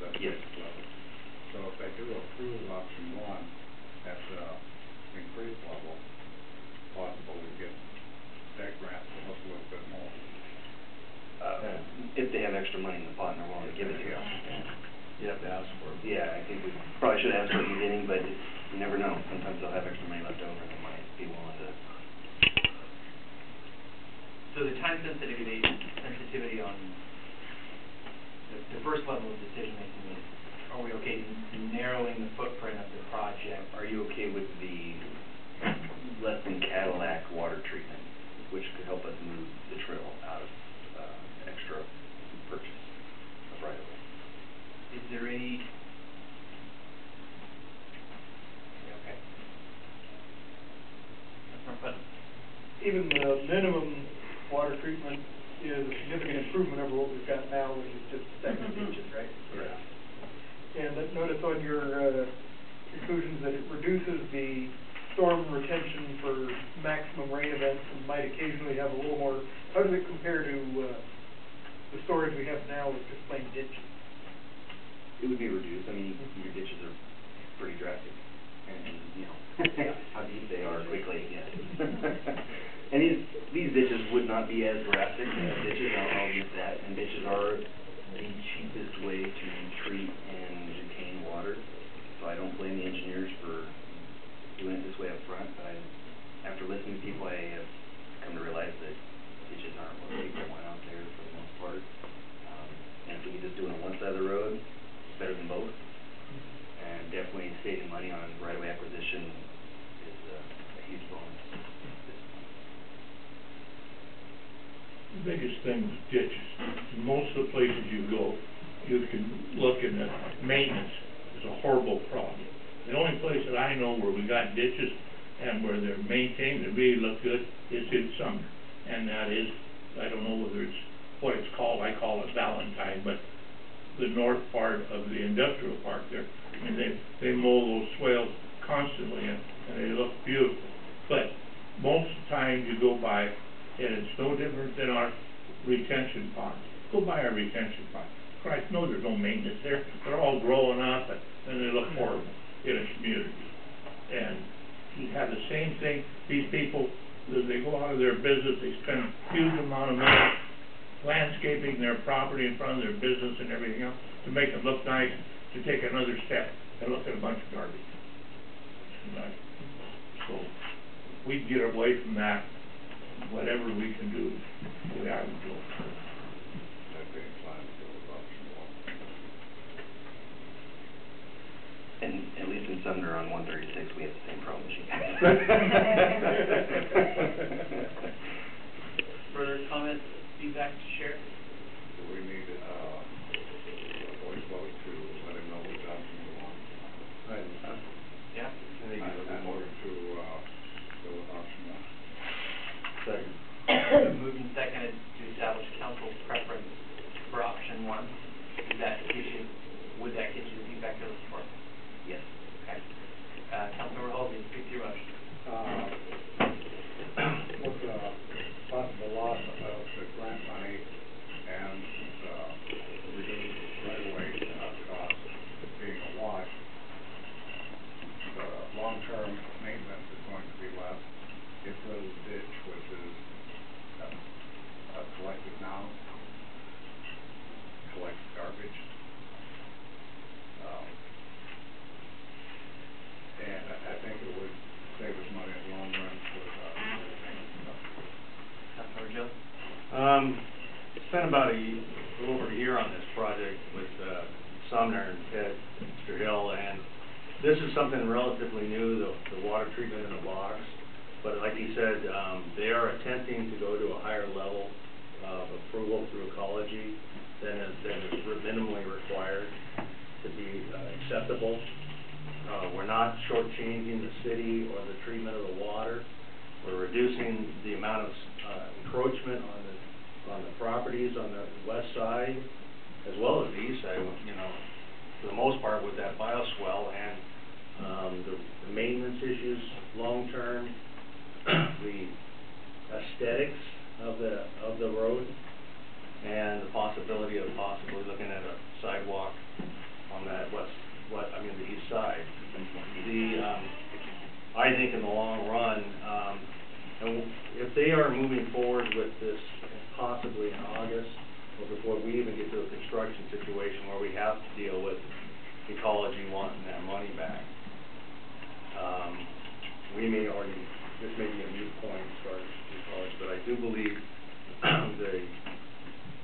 that's Yes. basic level. So if they do approve option one at the increased level, possible we get that grant plus a little bit more. If they have extra money in the pot and they're willing to give it to us. You have to ask for it. Yeah, I think we probably should ask for it in the beginning, but you never know. Sometimes they'll have extra money left over and they might be willing to. So the time sensitivity on the first level of decision making is, are we okay narrowing the footprint of the project? Are you okay with the less than Cadillac water treatment, which could help us move the trail out of extra purchase of right of way? Is there any... Okay. That's more fun. Even the minimum water treatment is a significant improvement over what we've got now, which is just stagnant ditches, right? Correct. And notice on your conclusions that it reduces the storm retention for maximum rain events and might occasionally have a little more. How does it compare to the storage we have now with just plain ditches? It would be reduced. I mean, your ditches are pretty drastic, and you know how deep they are quickly. Yes. And these ditches would not be as drastic as ditches. I'll admit that. And ditches are the cheapest way to treat and retain water. So I don't blame the engineers for doing it this way up front. But after listening to people, I have come to realize that ditches aren't what people want out there for the most part. And if we could just do it on one side of the road, it's better than both. And definitely saving money on right-of-way acquisition is a huge bonus at this point. The biggest thing was ditches. In most of the places you go, you can look and maintenance is a horrible problem. The only place that I know where we got ditches and where they're maintained and really look good is in summer. And that is, I don't know whether it's what it's called, I call it Valentine, but the north part of the industrial park there. And they mow those swales constantly and they look beautiful. But most of the time you go by, and it's no different than our retention ponds. Go by our retention pond. Christ, no, there's no maintenance there. They're all growing up and they look horrible in a community. And you have thing, these people, as they go out of their business, they spend a huge amount of money landscaping their property in front of their business and everything else to make it look nice, to take another step and look at a bunch of garbage. So, we get away from that, whatever we can do, the way I would go. I'd be inclined to go with option one. And at least in Sumner on 136, we have the same problem as you guys. Further comments, feedback to share? Do we need, a voice vote to let him know which option we want? Yeah? I think I it's a little more. move to, go with option one. Second. Moved and seconded to establish council's preference for option one. Would that get you the feedback you're looking for? Yes. Okay. Councilmember Halsey, speak to your motion. With the possible loss of the grant money and reduced right-of-way costs being a wash, the long-term maintenance is going to be less. This little ditch, which is collected now, collects garbage. And I think it would save us money in the long run with Councilmember Jones? Spent about a little over a year on this project with Sumner and Ted, Mr. Hill, and this is something relatively new, the water treatment in a box. But like he said, they are attempting to go to a higher level of approval through ecology than is minimally required to be acceptable. We're not shortchanging the city or the treatment of the water. We're reducing the amount of encroachment on the properties on the west side as well as the east side, you know, for the most part with that bioswale and the maintenance issues long term, the aesthetics of the road, and the possibility of possibly looking at a sidewalk on that the east side. I think in the long run, and if they are moving forward with this possibly in August, or before we even get to a construction situation where we have to deal with ecology wanting their money back, this may be a moot point as far as ecology, but I do believe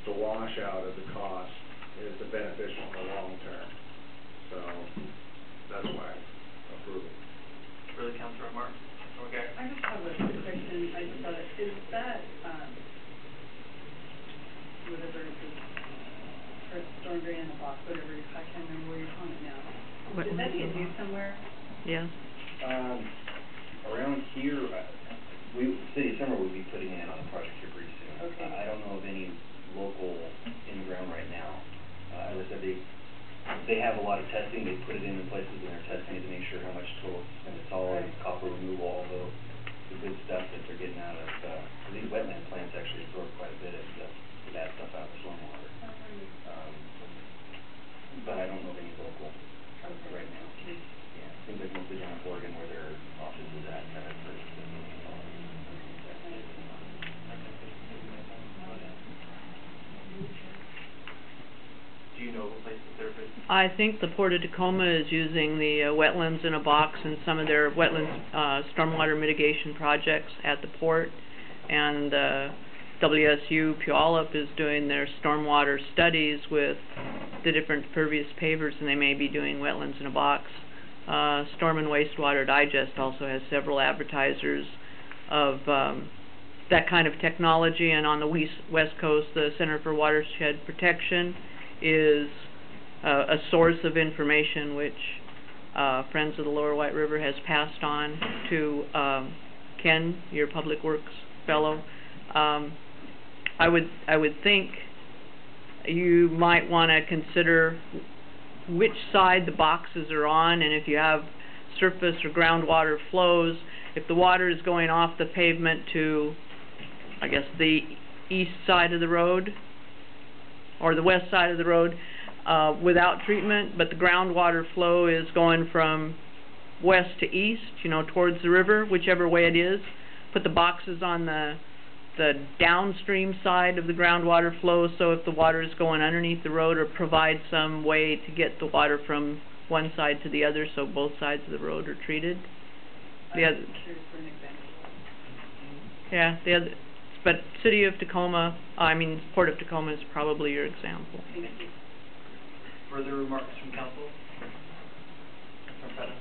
the washout of the cost is the beneficial in the long term. So that's why I approve it. Further, Councilor Martin? Okay. I just have a question, I just thought, is that, whatever it is, or storm drain in the box, whatever, I can't remember where you're calling it now. Is that being used somewhere? Yes. Around here, City of Summer would be putting it in on a project here pretty soon. Okay. I don't know of any local in the ground right now. As I said, they have a lot of testing. They put it in places and they're testing it to make sure how much total it's going to tolerate, copper removal, all the good stuff that they're getting out of, these wetland plants actually absorb quite a bit of the bad stuff out of the stormwater. But I don't know of any local right now. Yeah, it seems like mostly down in Oregon where their office is at, kind of purchasing those technologies. Do you know of a place that they're putting? I think the Port of Tacoma is using the wetlands in a box in some of their wetlands stormwater mitigation projects at the port, and WSU Puyallup is doing their stormwater studies with the different pervious pavers, and they may be doing wetlands in a box. Storm and Wastewater Digest also has several advertisers of that kind of technology, and on the West Coast, the Center for Watershed Protection is a source of information which Friends of the Lower White River has passed on to Ken, your Public Works fellow. I would think you might want to consider which side the boxes are on, and if you have surface or groundwater flows, if the water is going off the pavement to, I guess, the east side of the road or the west side of the road without treatment, but the groundwater flow is going from west to east, you know, towards the river, whichever way it is. Put the boxes on the downstream side of the groundwater flow, so if the water is going underneath the road, or provide some way to get the water from one side to the other, so both sides of the road are treated. The other, Here's for an example. yeah, the other, but City of Tacoma, Port of Tacoma is probably your example. Thank you. Further remarks from council? Councilor Petta?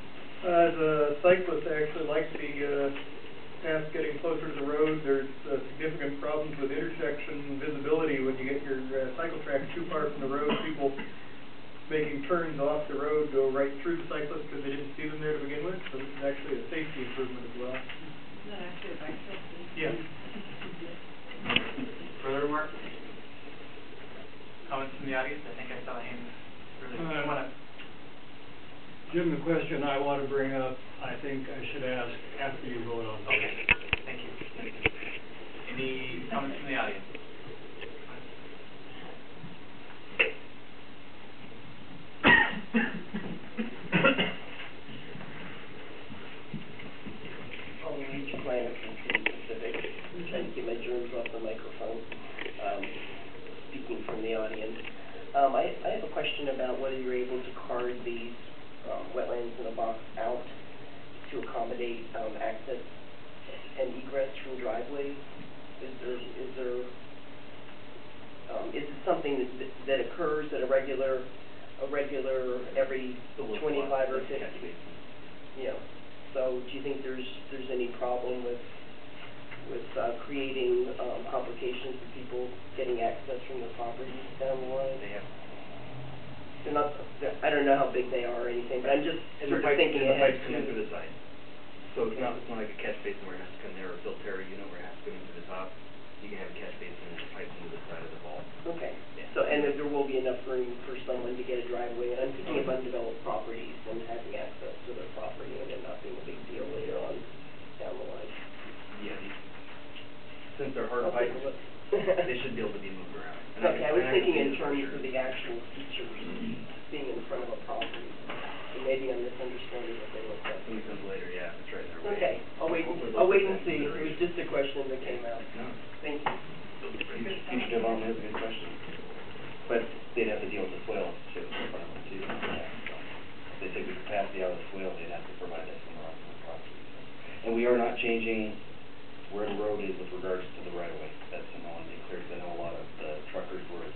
As a cyclist, I actually like to be past getting closer to the road. There's significant problems with intersection visibility when you get your cycle track too far from the road. People making turns off the road go right through the cyclist because they didn't see them there to begin with. So this is actually a safety improvement as well. Isn't that actually a bicycle? Yeah. Further remarks? Comments from the audience? I think I saw a hand earlier. Jim, the question I want to bring up, I think I should ask after you vote on this. Okay, thank you. Any comments from the audience? Climate from Pacific, trying to get my germs off the microphone, speaking from the audience. I have a question about whether you're able to card these wetlands in a box out to accommodate access and egress from driveways. Is it something that occurs at a regular every 25 or 50? Yeah. So do you think there's any problem with creating complications for people getting access from their properties down the line? They're not. I don't know how big they are or anything, but I'm just sort of thinking ahead. The pipes come in through the side, so it's not like a catch basin where it has to come there, or a filter unit where it has to come in through the top. You can have a catch basin and pipes into the side of the vault. Okay. Yeah. So, and there will be enough room for someone to get a driveway, and I'm thinking of undeveloped properties and having access to their property and it not being a big deal later on down the line. Yeah, since they're hard pipes, they should be able to be moved around. And Okay, I was thinking in terms sure. of the actual features being in front of a property, and maybe I'm misunderstanding what they look like. When it comes later, yeah, it's right there. Okay, I'll wait and see. It was just a question that came out. No. Thank you. Future development is a good question. But they'd have to deal with the swales too, too. Yeah, so if they take the capacity out of the swale, they'd have to provide that somewhere else on the property. So. And we are not changing where the road is with regards to the right of way. That's something I want to make clear, because I know a lot of the truckers were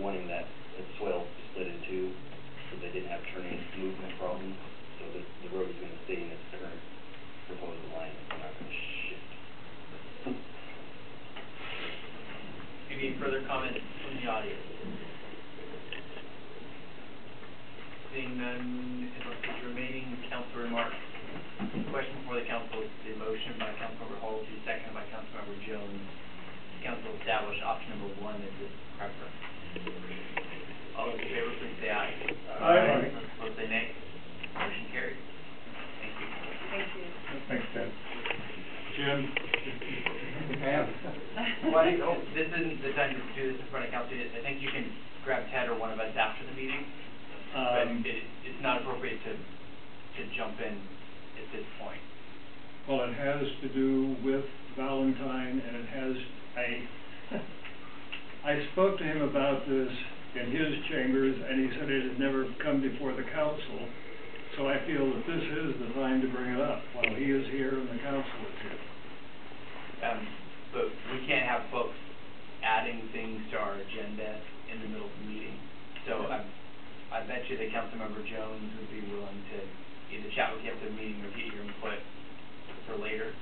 wanting that swale split in two, so they didn't have turning movement problems. So the road is going to stay in its current proposed line. We're not going to shift. Any further comments from the audience? Seeing none, unless there's remaining council remarks. The question before the council is the motion by Councilmember Halsey, seconded by Councilmember Jones. Council establish option number 1 as its preference. All those in favor, please say aye. Aye. Opposed, say nay. Motion carried. Thank you. Thank you. Thanks, Ted. Jim? This isn't the time to do this in front of council. I think you can grab Ted or one of us after the meeting. But it's not appropriate to jump in at this point. Well, it has to do with Valentine, and it has, I spoke to him about this in his chambers, and he said it had never come before the council. So I feel that this is the time to bring it up, while he is here and the council is here. But we can't have folks adding things to our agenda in the middle of the meeting. So I bet you that Councilmember Jones would be willing to either chat with you after the meeting or get your input for later.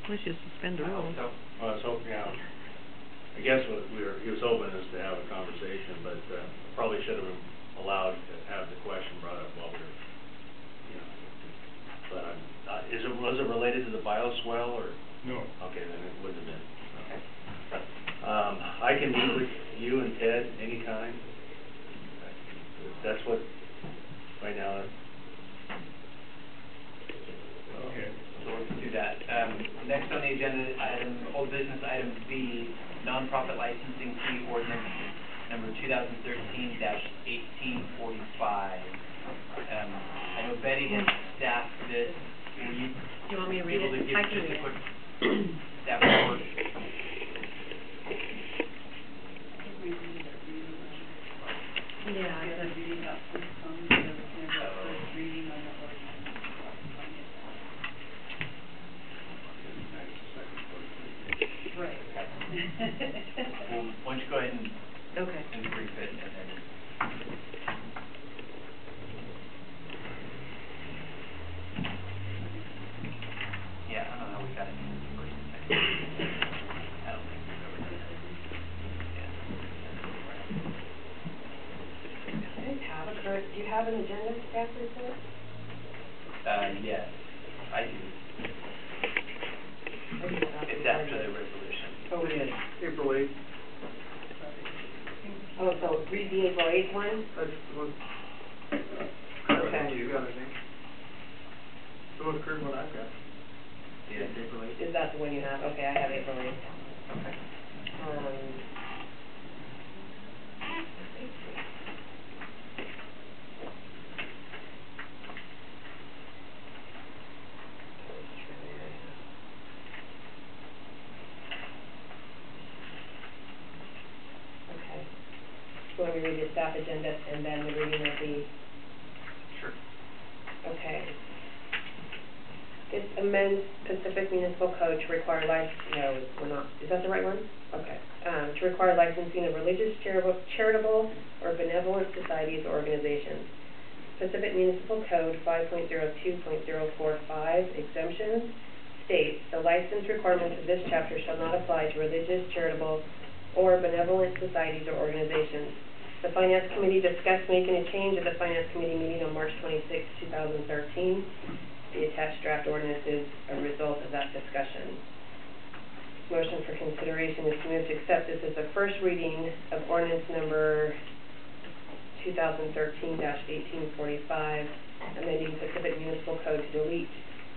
Let's just suspend the I rules. hope so. Well, I was hoping, yeah. I guess what he was hoping is to have a conversation, but probably should have been allowed to have the question brought up while we were, you know. But was it related to the bioswale or? No. Okay, then it wouldn't have been. Okay. I can meet with you and Ted anytime. That's what, right now. Okay. So let's do that. Next on the agenda, old business item B, nonprofit licensing fee ordinance number 2013-1845. I know Betty has staff this, were you Do you want me to read able to it? give I can just read a it. quick staff report? Yeah, The other reading up was there was never a first reading on the ordinance. Right. Well, why don't you go ahead and Okay. brief it, and then... Yeah, I don't know how we got into this first and second. I don't think we've ever done that. Do you have an agenda staff report? Yes, I do. It's after the resolution. Oh, it is. April 8th, Oh, so read the April 8th one? that's the one. Okay. You got, I think. The most current one I've got. Yes, April 8th. Is that the one you have? Okay, I have April 8th. Okay. Okay. So let me read the staff agenda and then the reading of the... Sure. Okay. This amends Pacific Municipal Code to require no, we're not, is that the right one? Okay. To require licensing of religious, charitable, or benevolent societies or organizations. Pacific Municipal Code 5.02.045 exemptions states the license requirements of this chapter shall not apply to religious, charitable, or benevolent societies or organizations. The Finance Committee discussed making a change at the Finance Committee meeting on March 26, 2013. The attached draft ordinance is a result of that discussion. Motion for consideration is to move to accept this as the first reading of ordinance number 2013-1845, amending Pacific Municipal Code to delete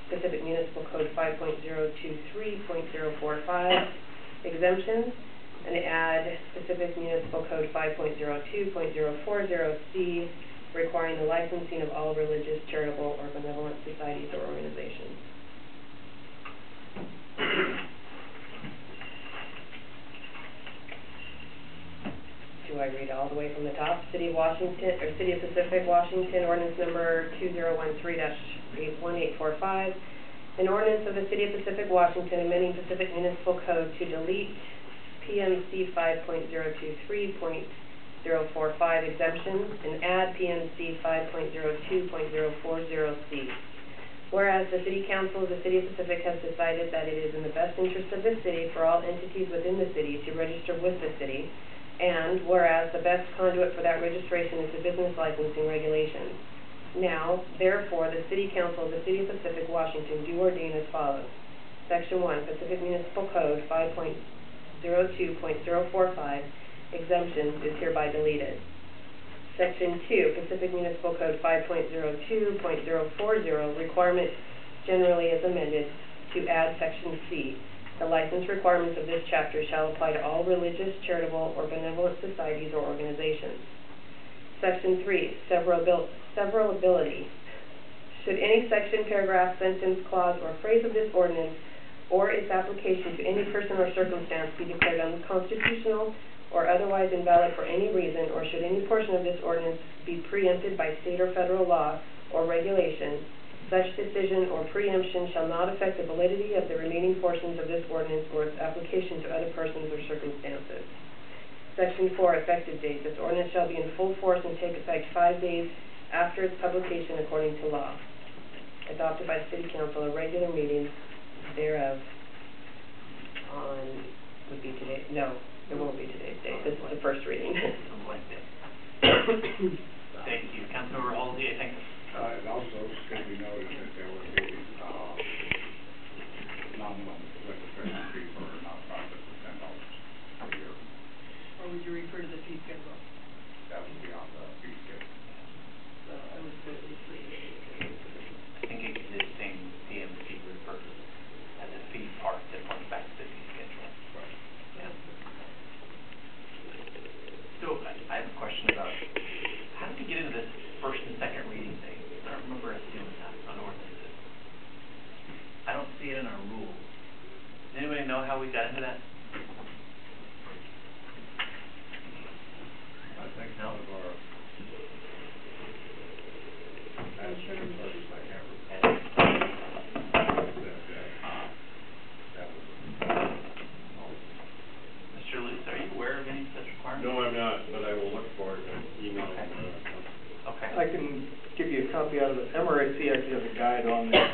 Pacific Municipal Code 5.023.045 exemptions and add Pacific Municipal Code 5.02.040C, requiring the licensing of all religious, charitable, or benevolent societies or organizations. Do I read all the way from the top? City of Washington, or City of Pacific, Washington, ordinance number 2013-1845, an ordinance of the City of Pacific, Washington, amending Pacific Municipal Code to delete PMC 5.023.045 exemptions and add PMC 5.02.040C. Whereas the City Council of the City of Pacific has decided that it is in the best interest of the city for all entities within the city to register with the city, and whereas the best conduit for that registration is the business licensing regulations. Now, therefore, the City Council of the City of Pacific, Washington, do ordain as follows. Section 1, Pacific Municipal Code 5.02.045, exemptions is hereby deleted. Section 2, Pacific Municipal Code 5.02.040, requirement generally is amended to add Section C. The license requirements of this chapter shall apply to all religious, charitable, or benevolent societies or organizations. Section 3, severability. Should any section, paragraph, sentence, clause, or phrase of this ordinance or its application to any person or circumstance be declared unconstitutional or otherwise invalid for any reason, or should any portion of this ordinance be preempted by state or federal law or regulation, such decision or preemption shall not affect the validity of the remaining portions of this ordinance or its application to other persons or circumstances. Section 4, effective date. This ordinance shall be in full force and take effect 5 days after its publication according to law. Adopted by the City Council at regular meetings thereof on, would be today, no, it won't be today's date. This is the first reading. Wednesday. Thank you. Councilmember Halsey, I think. It also should be noted that there would be, nominal registration fee for a nonprofit of $10 a year. Or would you refer to the fee schedule? That would be on the fee schedule. So I would put at least read it. I think existing PMC refers as a fee part that points back to the fee schedule. Right. Yeah. So I have a question about, how did we get into this first and second reading thing? I don't remember us doing that on ordinance. on this,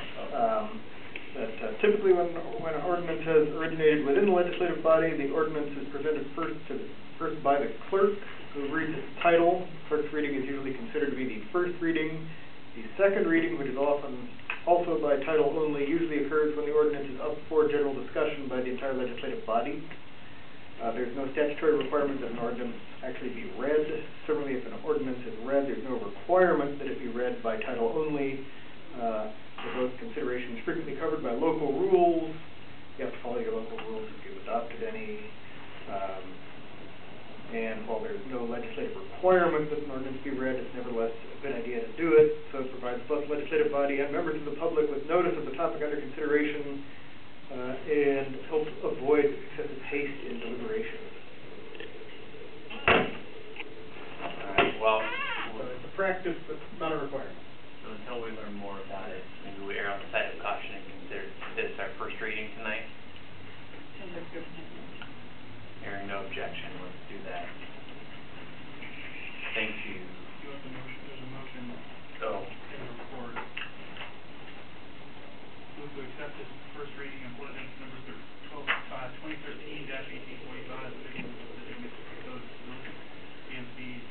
that typically when an ordinance has originated within the legislative body, the ordinance is presented first by the clerk, who reads its title. Clerk's reading is usually considered to be the first reading. The second reading, which is often also by title only, usually occurs when the ordinance is up for general discussion by the entire legislative body. There's no statutory requirement that an ordinance actually be read. Similarly, if an ordinance is read, there's no requirement that it be read by title only. Those considerations frequently covered by local rules. You have to follow your local rules if you've adopted any. And while there's no legislative requirement that an ordinance be read, it's nevertheless a good idea to do it. So it provides both the legislative body and members of the public with notice of the topic under consideration, and helps avoid excessive haste in deliberations. Well, So it's a practice, but not a requirement. so until we learn more about it, maybe we err on the side of caution and consider this our first reading tonight. Sounds like a good plan. Hearing no objection, let's do that. Thank you. You want the motion, there's a motion So, in the report. Move to accept this first reading of ordinance number 2013-1845, setting the proposed facilities, PNC's